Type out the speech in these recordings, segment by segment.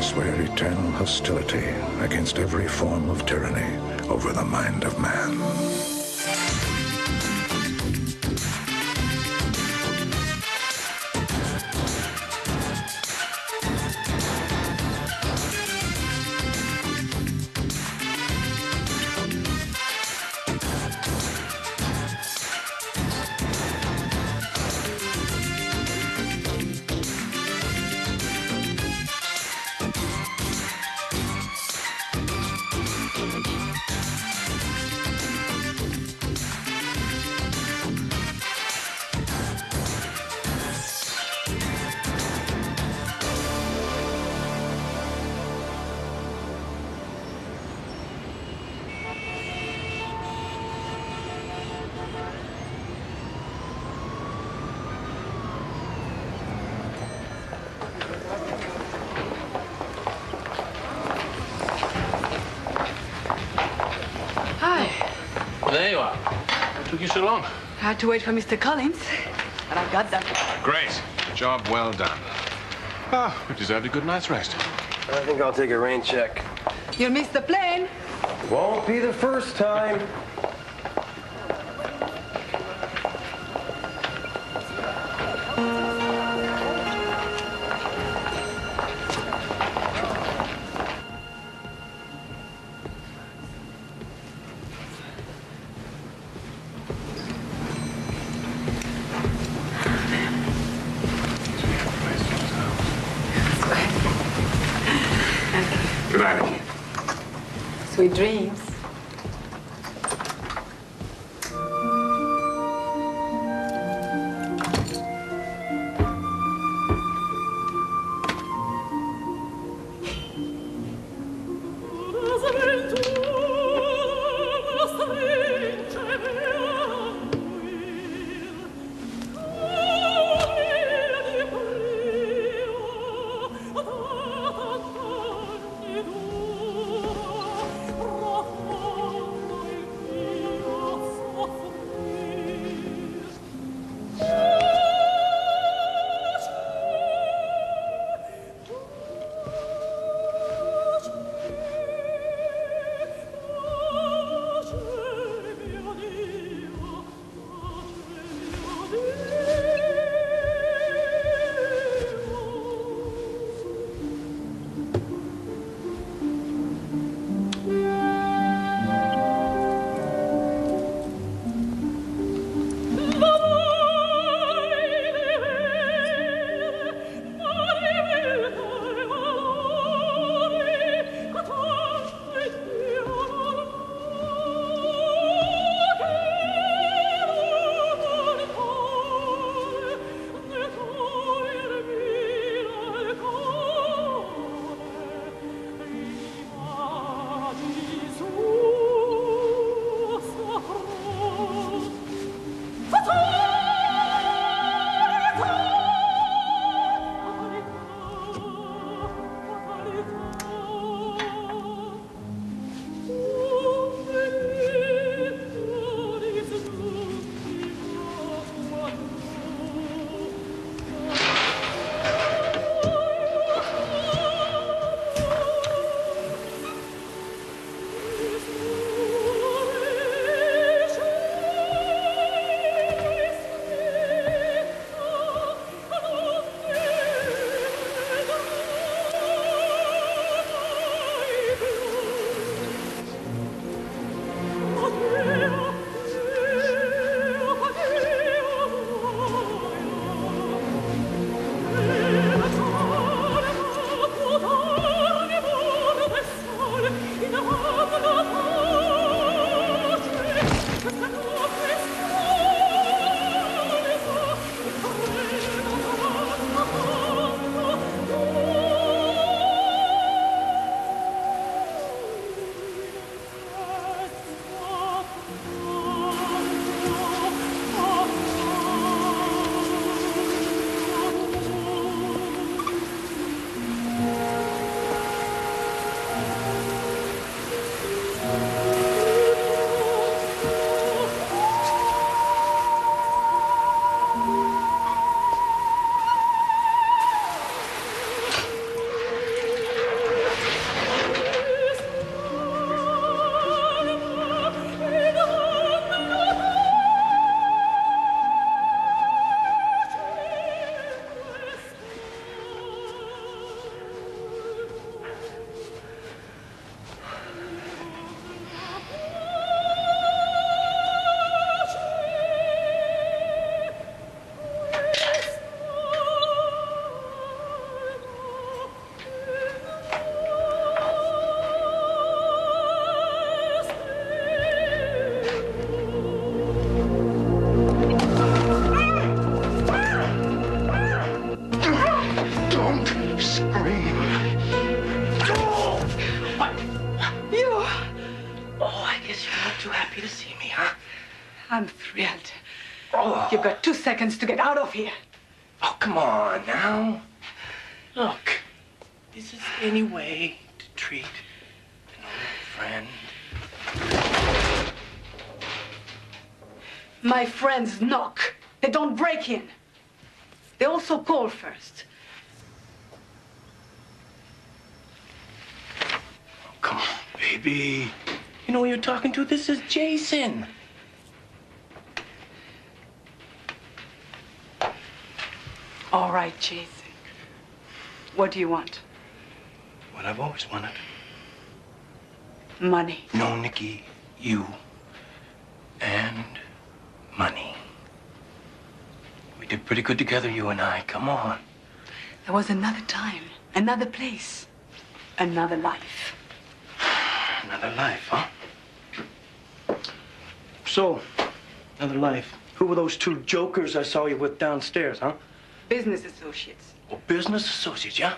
swear eternal hostility against every form of tyranny over the mind of man. There you are. What took you so long? I had to wait for Mr. Collins, but I got them. Great. Job well done. Ah, we deserved a good night's rest. I think I'll take a rain check. You'll miss the plane. Won't be the first time. Good night, Nikki. Sweet dreams. happy to see me, huh? I'm thrilled. Oh. You've got 2 seconds to get out of here. Oh, come on now. Look, this is any way to treat an old friend. My friends knock. They don't break in. They also call first. Oh, come on, baby. You know who you're talking to? This is Jason. All right, Jason. What do you want? What I've always wanted. Money. No, Nikki. You. And money. We did pretty good together, you and I. Come on. There was another time, another place, another life. Another life, huh? So, another life. Who were those two jokers I saw you with downstairs, huh? Business associates. Oh, business associates, yeah?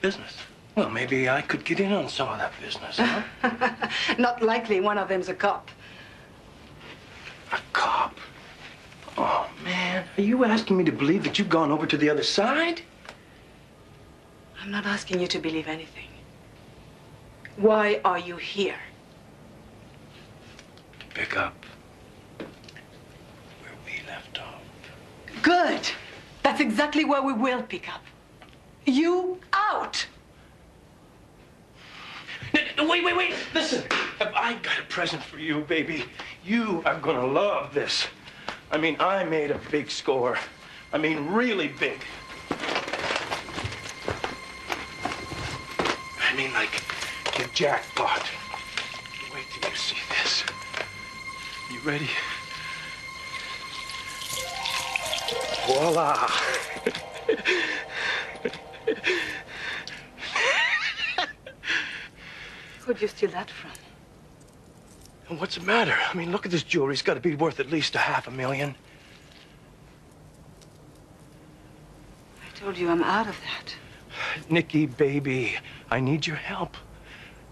Business. Well, maybe I could get in on some of that business, huh? Not likely one of them's a cop. A cop? Oh, man. Are you asking me to believe that you've gone over to the other side? I'm not asking you to believe anything. Why are you here? To pick up where we left off. Good. That's exactly where we will pick up. You out. Wait. Listen, I got a present for you, baby. You are gonna love this. I mean, I made a big score. I mean, really big. I mean, like the jackpot. Wait till you see this. You ready? Voila. Who'd you steal that from? And what's the matter? I mean, look at this jewelry. It's got to be worth at least $500,000. I told you I'm out of that. Nikki, baby, I need your help.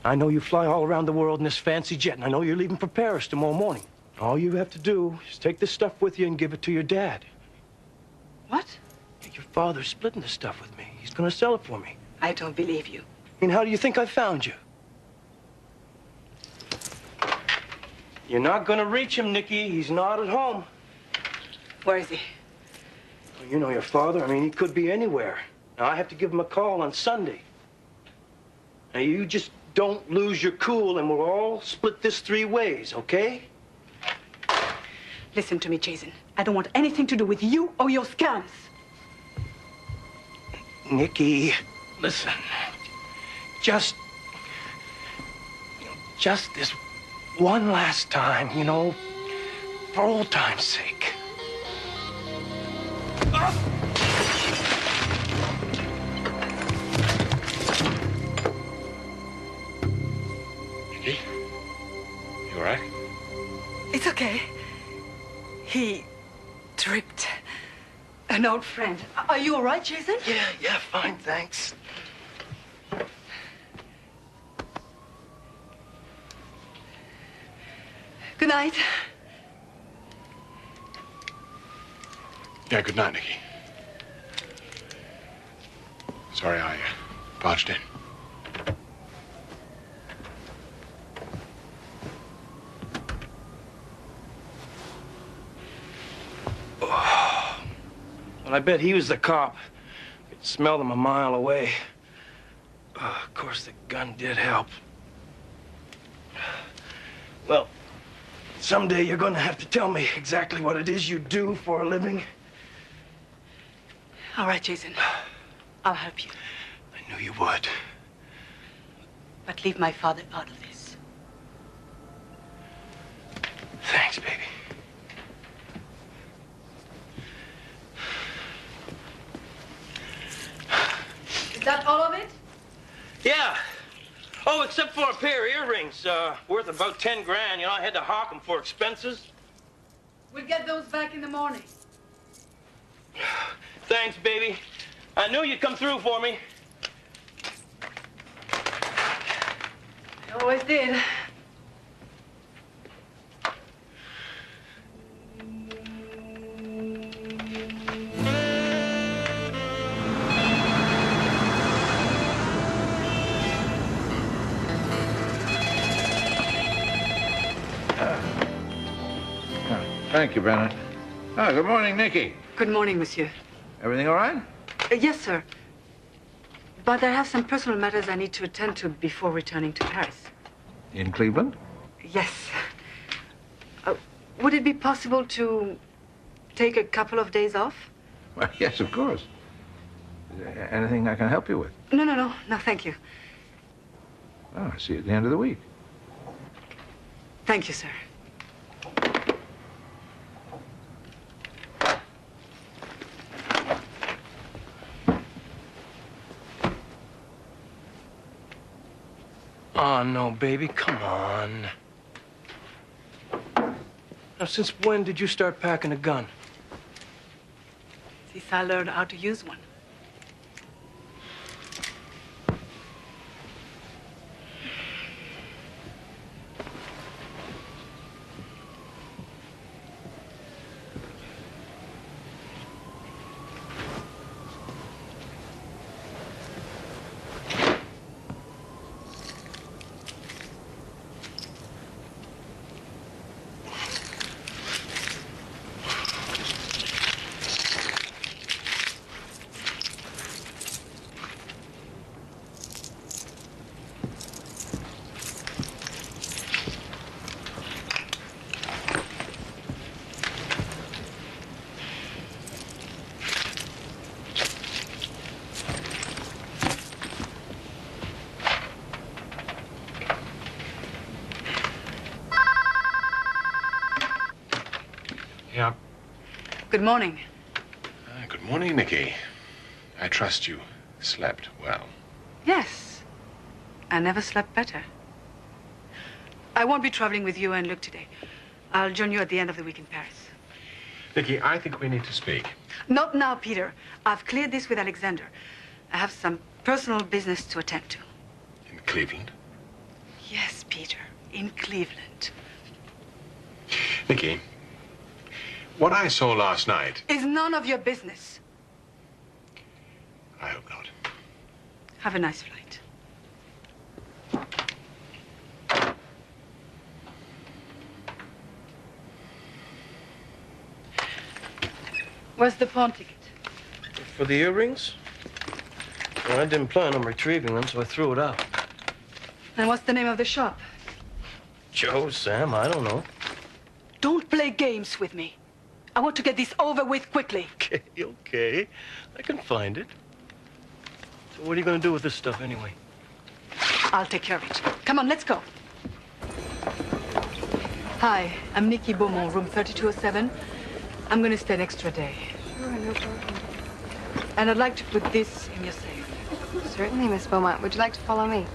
I know you fly all around the world in this fancy jet, and I know you're leaving for Paris tomorrow morning. All you have to do is take this stuff with you and give it to your dad. What? Your father's splitting this stuff with me. He's going to sell it for me. I don't believe you. I mean, how do you think I found you? You're not going to reach him, Nikki. He's not at home. Where is he? Well, you know your father. I mean, he could be anywhere. Now, I have to give him a call on Sunday. Now, you just don't lose your cool, and we'll all split this 3 ways, okay? Listen to me, Jason. I don't want anything to do with you or your scams. Nikki, listen. Just this one last time, you know, for old time's sake. Nikki? You all right? It's okay. He tripped. An old friend. Are you all right, Jason? Yeah, fine, thanks. Good night. Yeah, good night, Nikki. Sorry I barged in. Well, I bet he was the cop. Could smell them a mile away. Of course, the gun did help. Well, someday you're going to have to tell me exactly what it is you do for a living. All right, Jason. I'll help you. I knew you would. But leave my father out of this. Thanks, baby. Is that all of it? Yeah. Oh, except for a pair of earrings, worth about 10 grand. You know, I had to hawk them for expenses. We'll get those back in the morning. Thanks, baby. I knew you'd come through for me. I always did. Thank you, Brennan. Ah, good morning, Nikki. Good morning, monsieur. Everything all right? Yes, sir. But I have some personal matters I need to attend to before returning to Paris. In Cleveland? Yes. Would it be possible to take a couple of days off? Well, yes, of course. Is there anything I can help you with? No, thank you. Oh, I see you at the end of the week. Thank you, sir. Oh, no, baby, come on. Now, since when did you start packing a gun? Since I learned how to use one. Yeah. Good morning. Good morning, Nikki. I trust you slept well. Yes. I never slept better. I won't be traveling with you and Luke today. I'll join you at the end of the week in Paris. Nikki, I think we need to speak. Not now, Peter. I've cleared this with Alexander. I have some personal business to attend to. In Cleveland? Yes, Peter. In Cleveland. Nikki, what I saw last night... Is none of your business. I hope not. Have a nice flight. Where's the pawn ticket? For the earrings? Well, I didn't plan on retrieving them, so I threw it out. And what's the name of the shop? Joe, Sam, I don't know. Don't play games with me. I want to get this over with quickly. Okay. I can find it. So what are you going to do with this stuff anyway? I'll take care of it. Come on, let's go. Hi, I'm Nikki Beaumont, room 3207. I'm going to stay an extra day. Sure, no problem. And I'd like to put this in your safe. Certainly, Miss Beaumont. Would you like to follow me?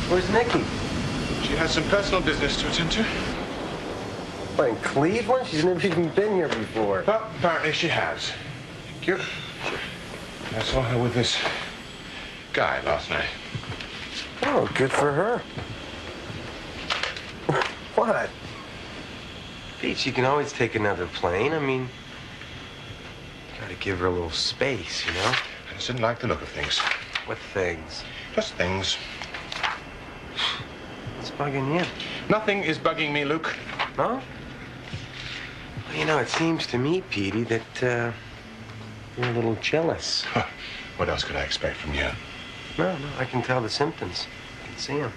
Where's Nikki? She has some personal business to attend to. What, in Cleveland? She's never even been here before. Well, apparently she has. Thank you. I saw her with this guy last night. Oh, good for her. What? Pete, she can always take another plane. I mean, gotta give her a little space, you know? I just didn't like the look of things. What things? Just things. What's bugging you? Nothing is bugging me, Luke. No? Well, you know, it seems to me, Petey, that you're a little jealous. Huh. What else could I expect from you? No, I can tell the symptoms. I can see them.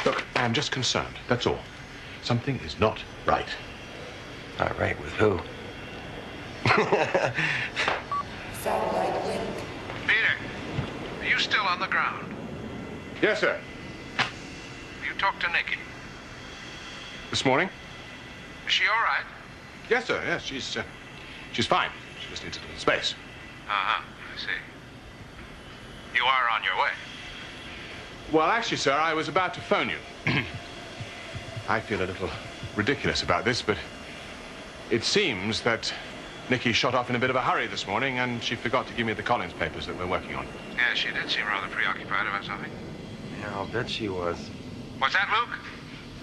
Look, I'm just concerned, that's all. Something is not right. Not right with who? Peter, are you still on the ground? Yes, sir. talked to Nikki? This morning? Is she all right? Yes, sir. Yes, she's fine. She just needs a little space. Uh-huh, I see. You are on your way. Well, actually, sir, I was about to phone you. I feel a little ridiculous about this, but it seems that Nikki shot off in a bit of a hurry this morning, and she forgot to give me the Collins papers that we're working on. Yeah, she did seem rather preoccupied about something. Yeah, I'll bet she was. What's that, Luke?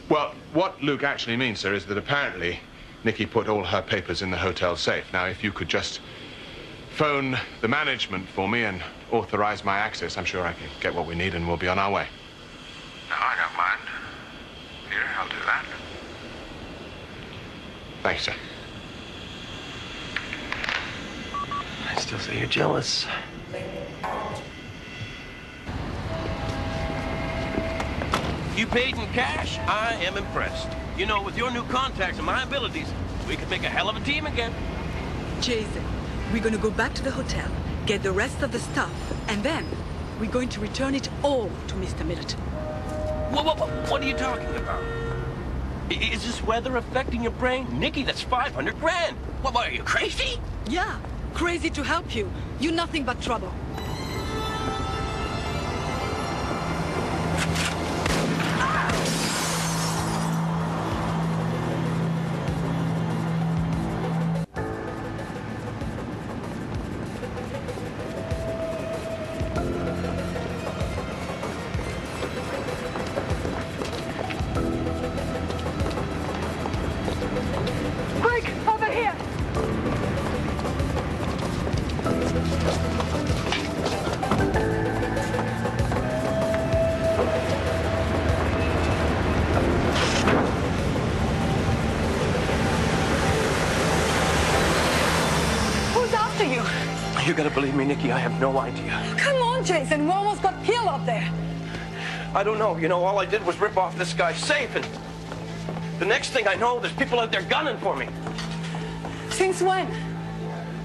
Well, what Luke actually means, sir, is that apparently Nikki put all her papers in the hotel safe. Now, if you could just phone the management for me and authorize my access, I'm sure I can get what we need and we'll be on our way. No, I don't mind. Here, I'll do that. Thanks, sir. I still say you're jealous. You paid in cash? I am impressed. You know, with your new contacts and my abilities, we could make a hell of a team again. Jason, we're going to go back to the hotel, get the rest of the stuff, and then we're going to return it all to Mr. Millerton. What are you talking about? Is this weather affecting your brain? Nikki, that's 500 grand. What, are you crazy? Yeah, crazy to help you. You're nothing but trouble. You gotta believe me, Nikki, I have no idea. Come on, Jason, we almost got killed up there. I don't know. You know, all I did was rip off this guy's safe, and the next thing I know, there's people out there gunning for me. Since when?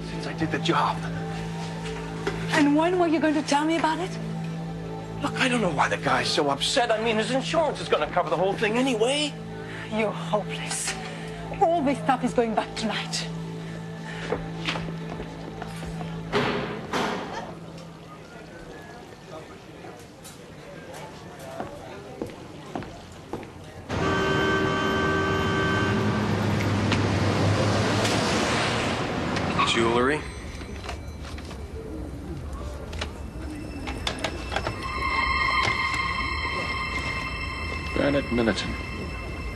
Since I did the job. And when were you going to tell me about it? Look, I don't know why the guy's so upset. I mean, his insurance is gonna cover the whole thing anyway. You're hopeless. All this stuff is going back tonight. Jewelry? Bernard Millerton.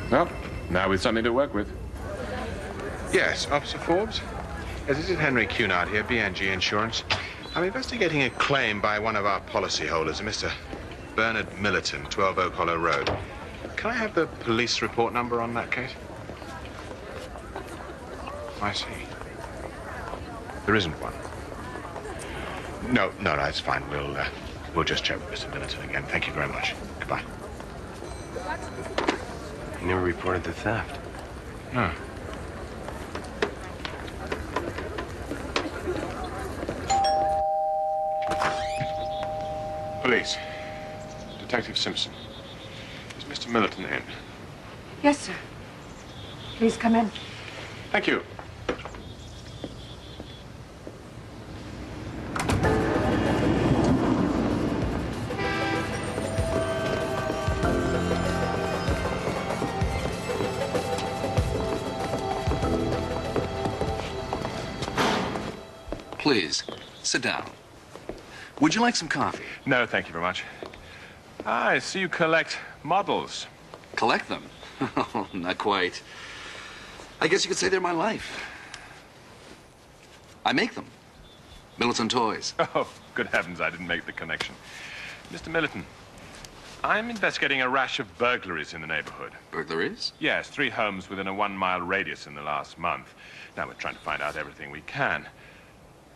Well, now we've something to work with. Yes, Officer Forbes? Yes, this is Henry Cunard here, BNG Insurance. I'm investigating a claim by one of our policyholders, Mr. Bernard Millerton, 12 Oak Hollow Road. Can I have the police report number on that case? I see. There isn't one. No, it's fine. We'll just check with Mr. Millerton again. Thank you very much. Goodbye. He never reported the theft. No. Police. Detective Simpson. Is Mr. Millerton in? Yes, sir. Please come in. Thank you. Please, sit down. Would you like some coffee? No, thank you very much. I see you collect models. Collect them? Not quite. I guess you could say they're my life. I make them. Millerton Toys. Oh, good heavens, I didn't make the connection. Mr. Millerton, I'm investigating a rash of burglaries in the neighborhood. Burglaries? Yes, 3 homes within a 1-mile radius in the last month. Now we're trying to find out everything we can.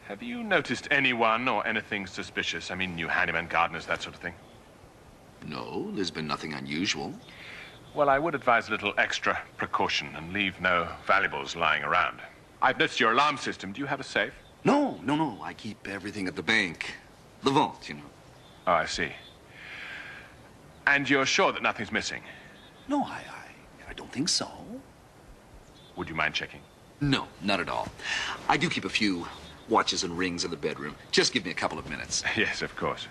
Have you noticed anyone or anything suspicious? I mean, new handyman, gardeners, that sort of thing? No, there's been nothing unusual. Well, I would advise a little extra precaution and leave no valuables lying around. I've noticed your alarm system. Do you have a safe? No. I keep everything at the bank. The vault, you know. Oh, I see. And you're sure that nothing's missing? No, I don't think so. Would you mind checking? No, not at all. I do keep a few watches and rings in the bedroom. Just give me a couple of minutes. Yes, of course.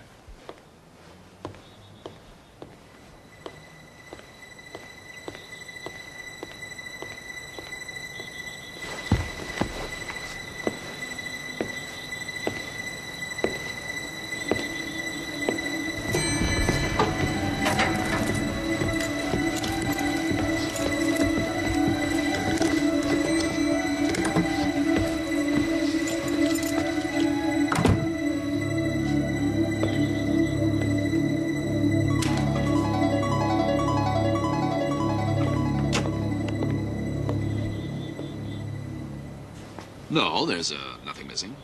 No, there's nothing missing.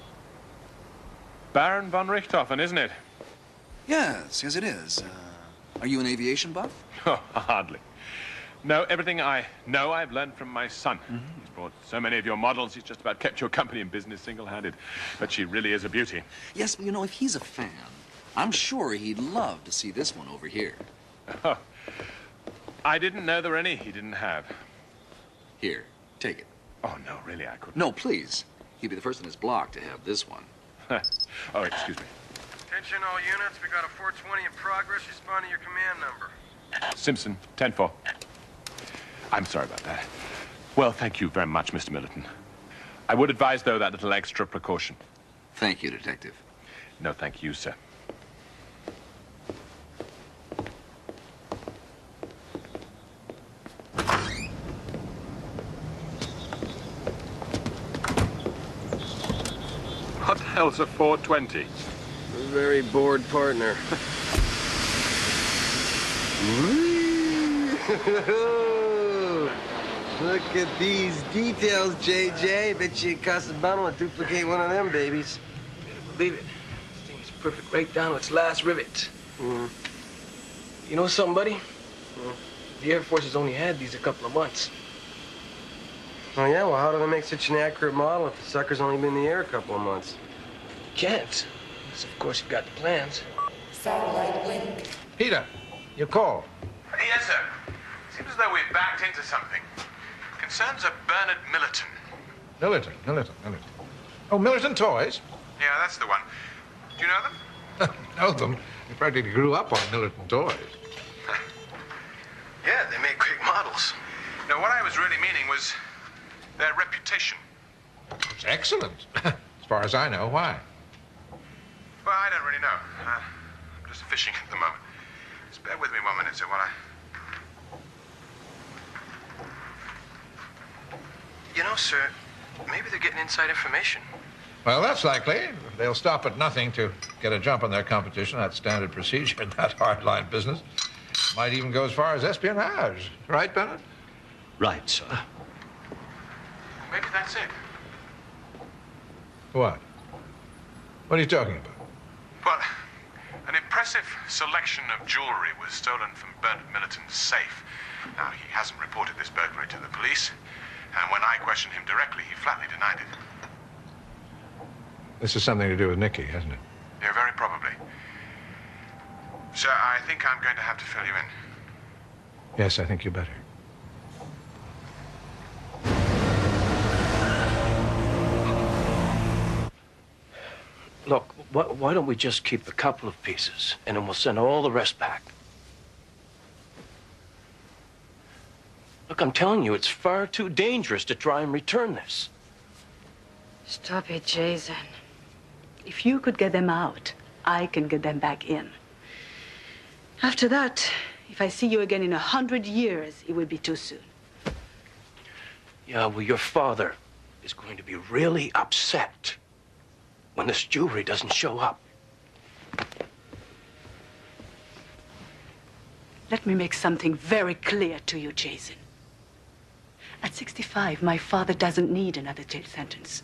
Baron von Richthofen, isn't it? Yes, it is. Are you an aviation buff? Oh, hardly. No, everything I know I've learned from my son. He's brought so many of your models, he's just about kept your company in business single-handed. But she really is a beauty. Yes, but you know, if he's a fan, I'm sure he'd love to see this one over here. Oh, I didn't know there were any he didn't have. Here, take it. Oh, no, really, I couldn't. No, please. He'd be the first in his block to have this one. Oh, excuse me. Attention all units, we got a 420 in progress. Respond to your command number. Simpson, 10-4. I'm sorry about that. Well, thank you very much, Mr. Millerton. I would advise, though, that little extra precaution. Thank you, Detective. No, thank you, sir. What the hell's a 420? A very bored partner. Look at these details, JJ. Bet you it costs a bundle to duplicate one of them babies. Believe it. This thing is perfect right down to its last rivet. You know something, buddy? The Air Force has only had these a couple of months. Oh, yeah? Well, how do they make such an accurate model if the sucker's only been in the air a couple of months? Can't. Unless, of course, you've got the plans. Satellite link. Peter, your call. Yes, sir. Seems as though we've backed into something. Concerns a Bernard Millerton. Millerton. Oh, Millerton Toys? Yeah, that's the one. Do you know them? Know them. You practically grew up on Millerton Toys. Yeah, they make great models. No, what I was really meaning was their reputation. It's excellent. As far as I know. Why? Well, I don't really know. I'm just fishing at the moment. Just bear with me 1 minute, sir, while I... You know, sir, maybe they're getting inside information. Well, that's likely. They'll stop at nothing to get a jump on their competition. That's standard procedure in that hardline business. Might even go as far as espionage. Right, Bennett? Right, sir. Maybe that's it. What? What are you talking about? Well, an impressive selection of jewelry was stolen from Bernard Millerton's safe. Now, he hasn't reported this burglary to the police, and when I questioned him directly, he flatly denied it. This is something to do with Nikki, hasn't it? Yeah, very probably. Sir, I think I'm going to have to fill you in. Yes, I think you better. Look, why don't we just keep a couple of pieces, and then we'll send all the rest back. Look, I'm telling you, it's far too dangerous to try and return this. Stop it, Jason. If you could get them out, I can get them back in. After that, if I see you again in 100 years, it will be too soon. Yeah, well, your father is going to be really upset when this jewelry doesn't show up. Let me make something very clear to you, Jason. At 65, my father doesn't need another jail sentence.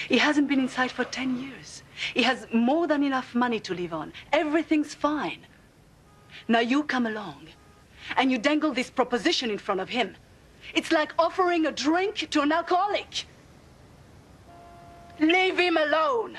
He hasn't been inside for 10 years. He has more than enough money to live on. Everything's fine. Now you come along, and you dangle this proposition in front of him. It's like offering a drink to an alcoholic. Leave him alone.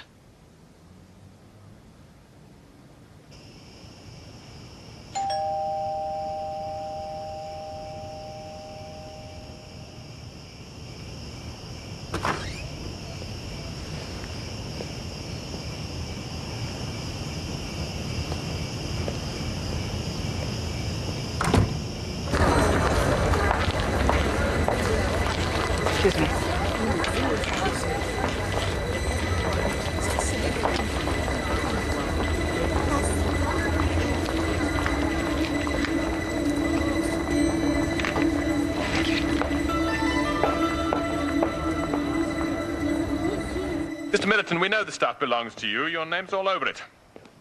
Mr. Millerton, we know the stuff belongs to you. Your name's all over it.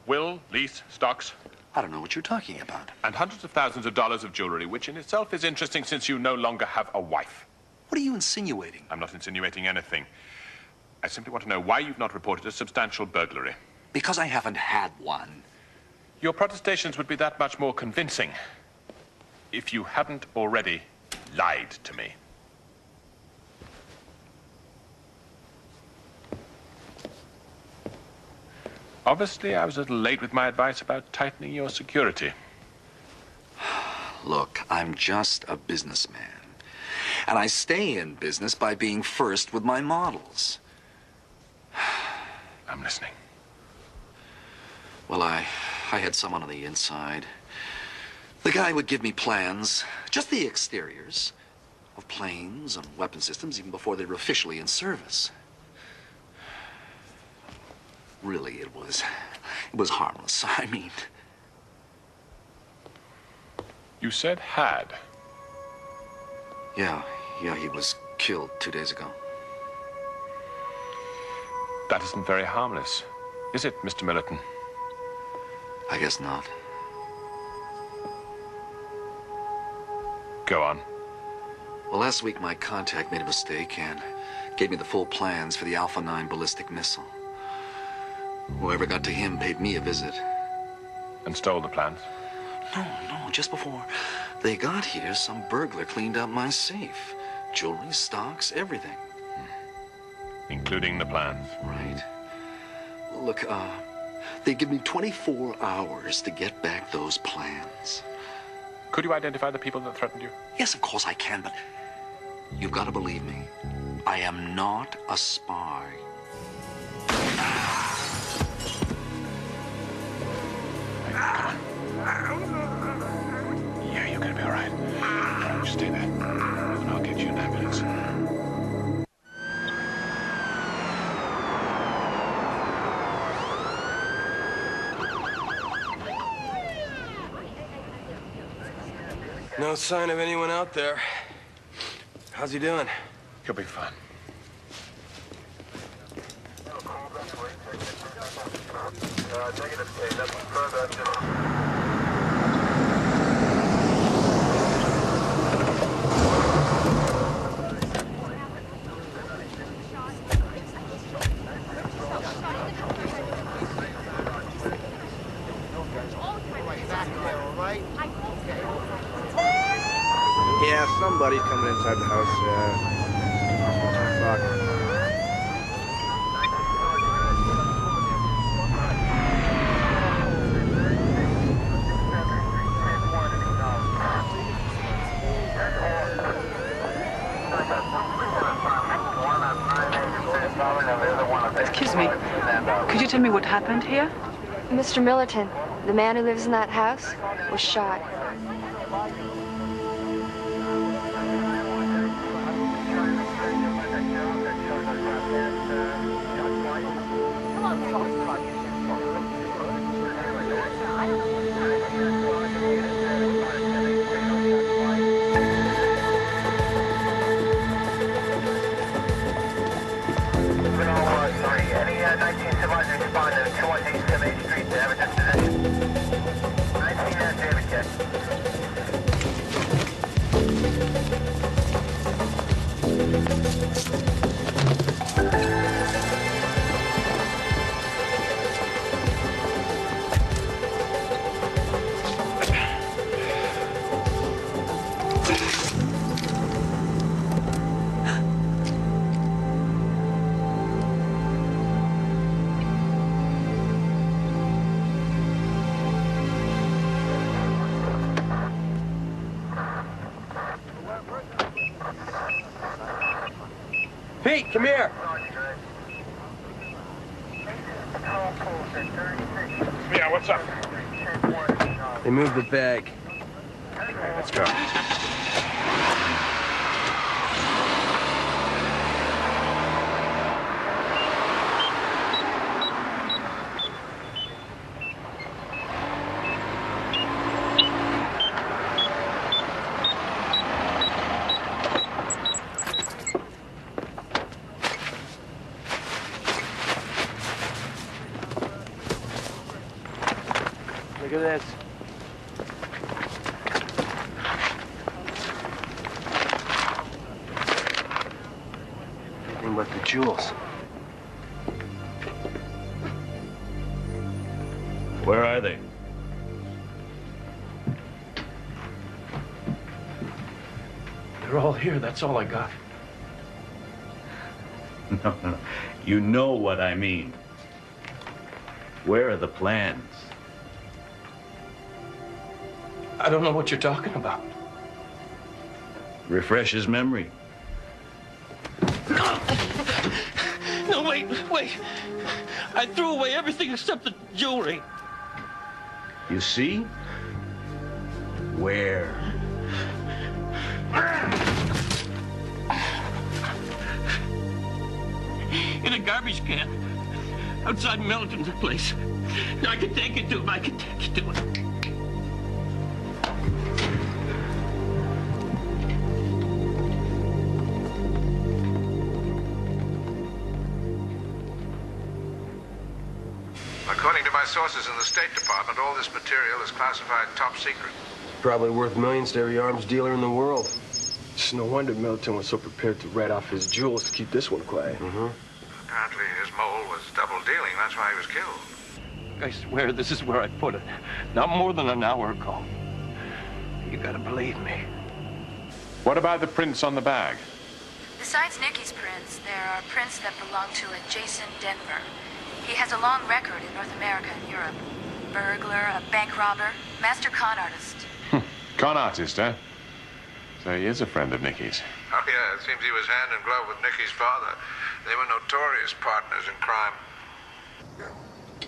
Will, lease, stocks. I don't know what you're talking about. And hundreds of thousands of dollars of jewelry, which in itself is interesting since you no longer have a wife. What are you insinuating? I'm not insinuating anything. I simply want to know why you've not reported a substantial burglary. Because I haven't had one. Your protestations would be that much more convincing if you hadn't already lied to me. Obviously, I was a little late with my advice about tightening your security. Look, I'm just a businessman. And I stay in business by being first with my models. I'm listening. Well, I had someone on the inside. The guy would give me plans, just the exteriors, of planes and weapon systems even before they were officially in service. Really, it was harmless. I mean... You said had. Yeah, he was killed 2 days ago. That isn't very harmless, is it, Mr. Millerton? I guess not. Go on. Well, last week my contact made a mistake and gave me the full plans for the Alpha 9 ballistic missile. Whoever got to him paid me a visit. And stole the plans? No, just before they got here, some burglar cleaned out my safe. Jewelry, stocks, everything. Including the plans? Right. Look, they give me 24 hours to get back those plans. Could you identify the people that threatened you? Yes, of course I can, but you've got to believe me. I am not a spy. Yeah, you're gonna be all right. All right, just stay there, and I'll get you an ambulance. No sign of anyone out there. How's he doing? He'll be fine. Yeah, somebody's coming inside the house. 10 o'clock. Excuse me. Could you tell me what happened here? Mr. Millerton, the man who lives in that house, was shot. Pete, come here. Yeah, what's up? They moved the bag. Okay, let's go. Look at this. Nothing but the jewels. Where are they? They're all here. That's all I got. No. You know what I mean. Where are the plans? I don't know what you're talking about. Refresh his memory. No, wait. I threw away everything except the jewelry. You see? Where? In a garbage can. Outside Millerton's place. I can take it to him. I can take it to him. According to my sources in the State Department, all this material is classified top secret. Probably worth millions to every arms dealer in the world. It's no wonder Millerton was so prepared to write off his jewels to keep this one quiet. Apparently his mole was double dealing. That's why he was killed. I swear this is where I put it. Not more than an hour ago. You gotta believe me. What about the prints on the bag? Besides Nikki's prints, there are prints that belong to a Jason Denver. He has a long record in North America and Europe. Burglar, a bank robber, master con artist. Con artist, huh? So he is a friend of Nikki's. Oh, yeah, it seems he was hand in glove with Nikki's father. They were notorious partners in crime.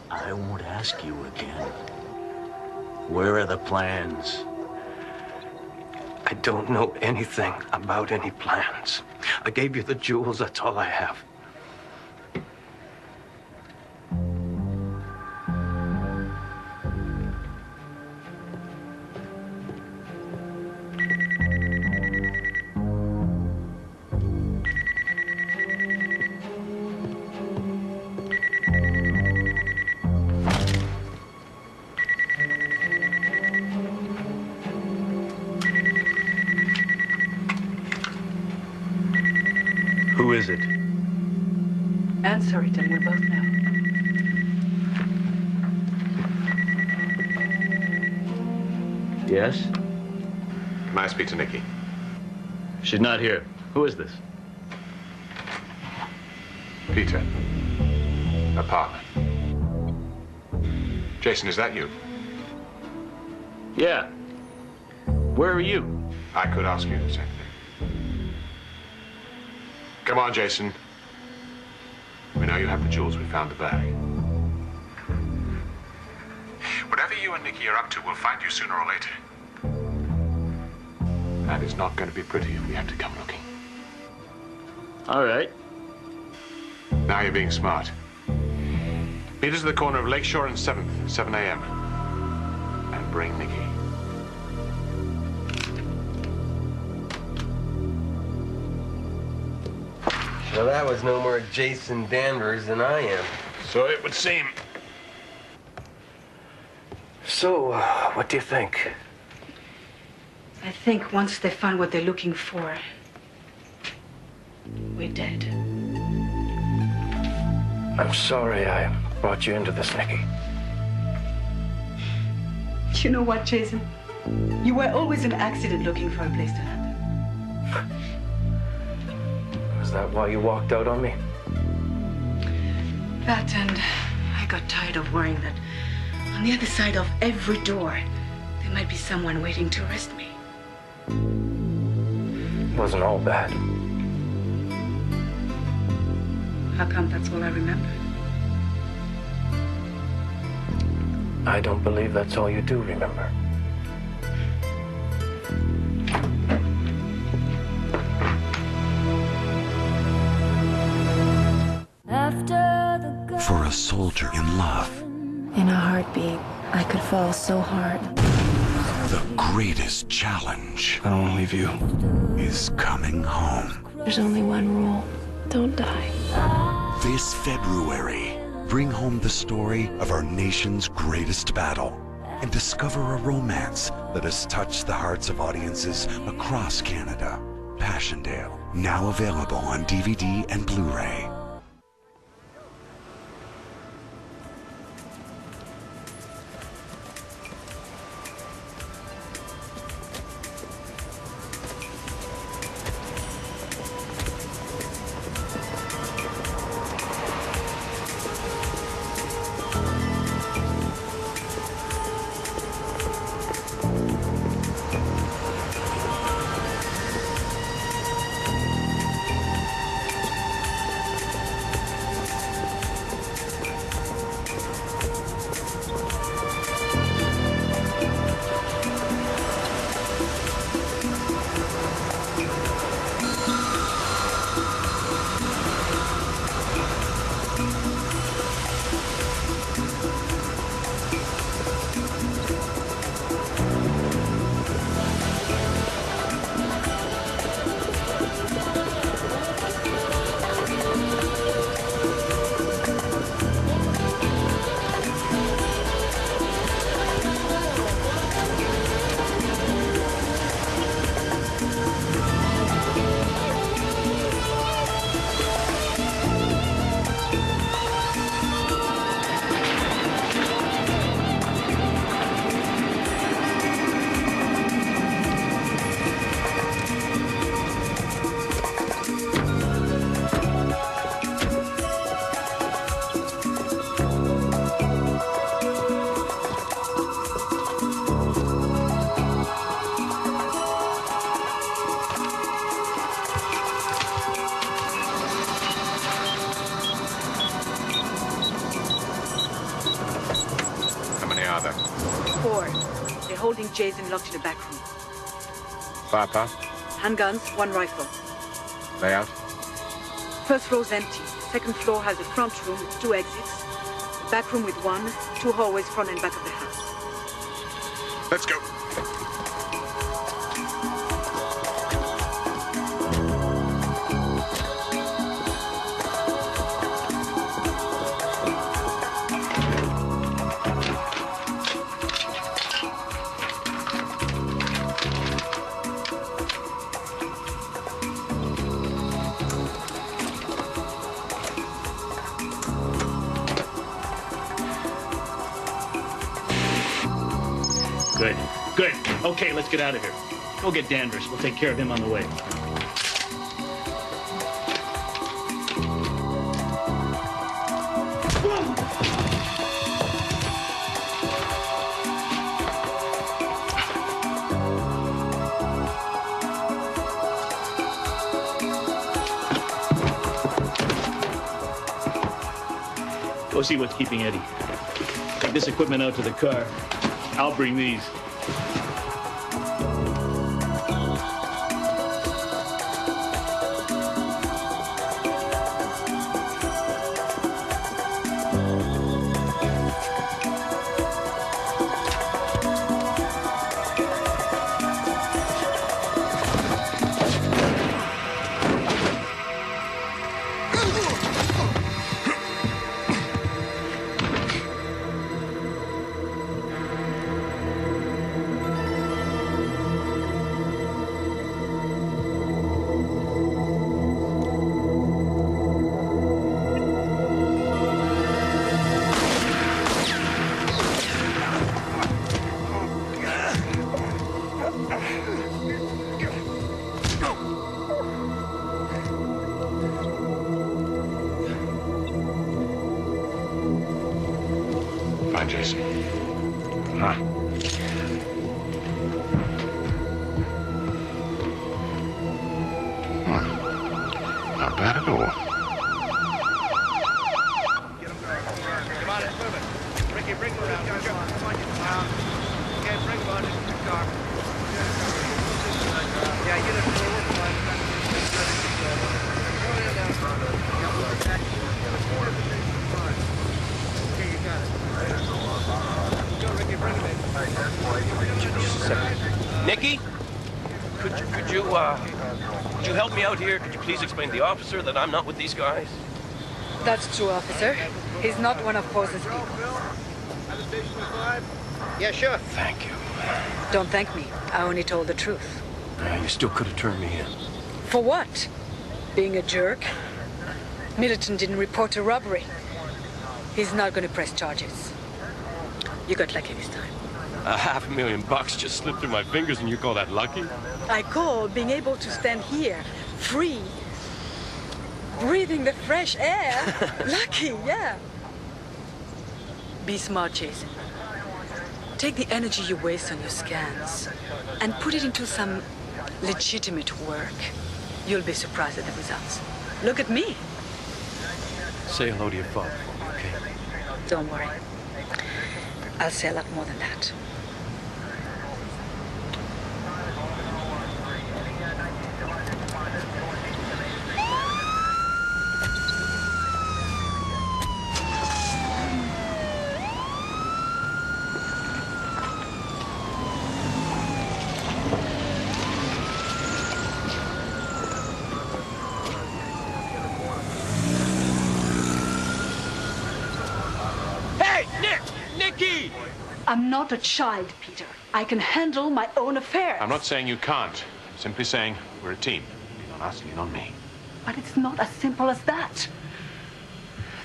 I won't ask you again. Where are the plans? I don't know anything about any plans. I gave you the jewels, that's all I have. Who is it? Answer it and we'll both know. Yes? Can I speak to Nikki? She's not here. Who is this? Peter. A partner. Jason, is that you? Yeah. Where are you? I could ask you the same thing. Come on, Jason. We know you have the jewels. We found the bag. Whatever you and Nikki are up to, we'll find you sooner or later. And it's not going to be pretty if we have to come looking. All right. Now you're being smart. Meet us at the corner of Lakeshore and 7th, 7 a.m. And bring Nikki. Well, that was no more Jason Danvers than I am. So it would seem. So, what do you think? I think once they find what they're looking for, we're dead. I'm sorry I brought you into this, Nikki. You know what, Jason? You were always an accident looking for a place to land. Is that why you walked out on me? That and I got tired of worrying that on the other side of every door, there might be someone waiting to arrest me. It wasn't all bad. How come that's all I remember? I don't believe that's all you do remember. For a soldier in love, in a heartbeat, I could fall so hard. the greatest challenge I don't want to leave you. is coming home. There's only one rule. Don't die. This February, bring home the story of our nation's greatest battle. and discover a romance that has touched the hearts of audiences across Canada. Passchendaele, now available on DVD and Blu-ray. Jason locked in a back room. Firepower? Handguns, 1 rifle. Layout? First floor's empty. Second floor has a front room with 2 exits. A back room with 1, 2 hallways front and back of the house. Let's go. Good. Good. Okay, let's get out of here. Go get Danvers. We'll take care of him on the way. Go see what's keeping Eddie. Take this equipment out to the car. I'll bring these. Fine, Jason. Huh? Not bad at all. Come on, let's move it. Ricky, bring him around. Come on, okay, bring him on into the car. Yeah, get it to the work line. Okay, you got it. Go, Ricky, bring him in. Nikki? Could you help me out here? Could you please explain to the officer that I'm not with these guys? That's true, officer. He's not one of Pose's people. At the station at 5. Yeah, sure. Thank you. Don't thank me. I only told the truth. You still could have turned me in. For what? Being a jerk? Millerton didn't report a robbery. He's not going to press charges. You got lucky this time. $500,000 just slipped through my fingers and you call that lucky? I call being able to stand here, free, breathing the fresh air. Lucky, yeah. Be smart, Jason. Take the energy you waste on your scans and put it into some legitimate work. You'll be surprised at the results. Look at me. Say hello to your father for me, okay? Don't worry. I'll say a lot more than that. Nikki! I'm not a child, Peter. I can handle my own affairs. I'm not saying you can't. I'm simply saying we're a team. Lean on us, lean on me. But it's not as simple as that.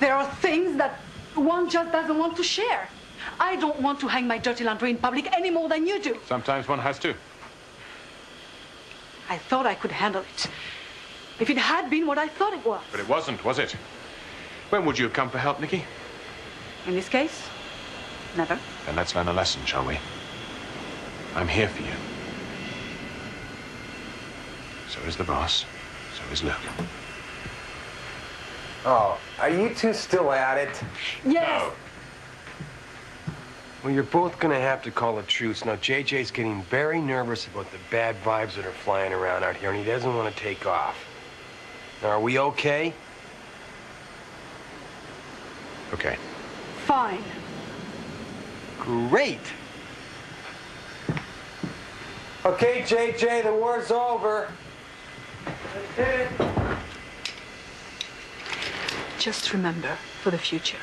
There are things that one just doesn't want to share. I don't want to hang my dirty laundry in public any more than you do. Sometimes one has to. I thought I could handle it. If it had been what I thought it was. But it wasn't, was it? When would you have come for help, Nikki? In this case, never. Then let's learn a lesson, shall we? I'm here for you. So is the boss. So is Luke. Oh, are you two still at it? Yes. No. Well, you're both gonna have to call a truce. Now, JJ's getting very nervous about the bad vibes that are flying around out here, and he doesn't want to take off. Now, are we okay? Okay. Fine. Great. Okay, JJ, the war's over. Just remember, for the future,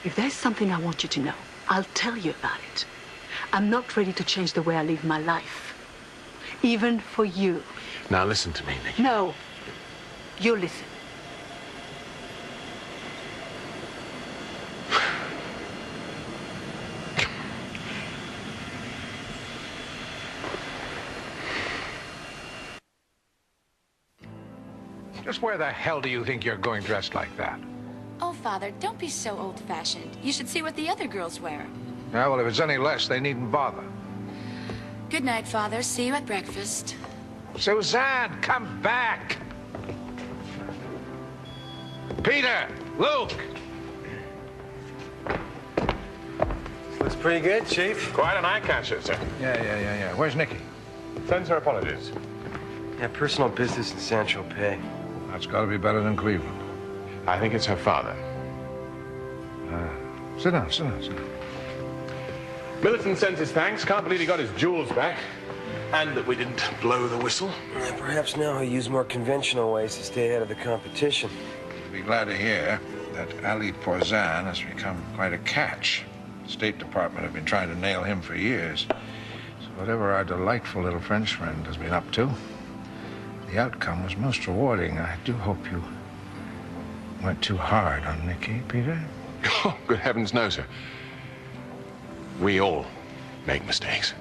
if there's something I want you to know, I'll tell you about it. I'm not ready to change the way I live my life. Even for you. Now listen to me, Nikki. No. You listen. Just where the hell do you think you're going dressed like that? Oh, Father, don't be so old-fashioned. You should see what the other girls wear. Yeah, well, if it's any less, they needn't bother. Good night, Father. See you at breakfast. Suzanne, come back! Peter! Luke! This looks pretty good, Chief. Quite an eye-catcher, sir. Yeah. Where's Nikki? Sends her apologies. Yeah, personal business in San Tropez. That's got to be better than Cleveland. I think it's her father. Sit down. Millerton sends his thanks. Can't believe he got his jewels back. And that we didn't blow the whistle. Yeah, perhaps now he'll use more conventional ways to stay ahead of the competition. You'll be glad to hear that Ali Porzan has become quite a catch. The State Department have been trying to nail him for years. So whatever our delightful little French friend has been up to, the outcome was most rewarding. I do hope you went too hard on Nikki, Peter. Oh, good heavens, no, sir. We all make mistakes.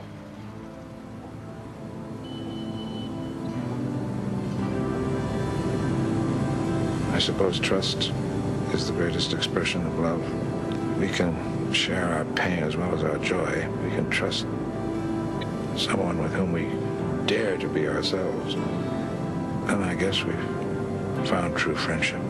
I suppose trust is the greatest expression of love. We can share our pain as well as our joy. We can trust someone with whom we dare to be ourselves. And I guess we've found true friendship.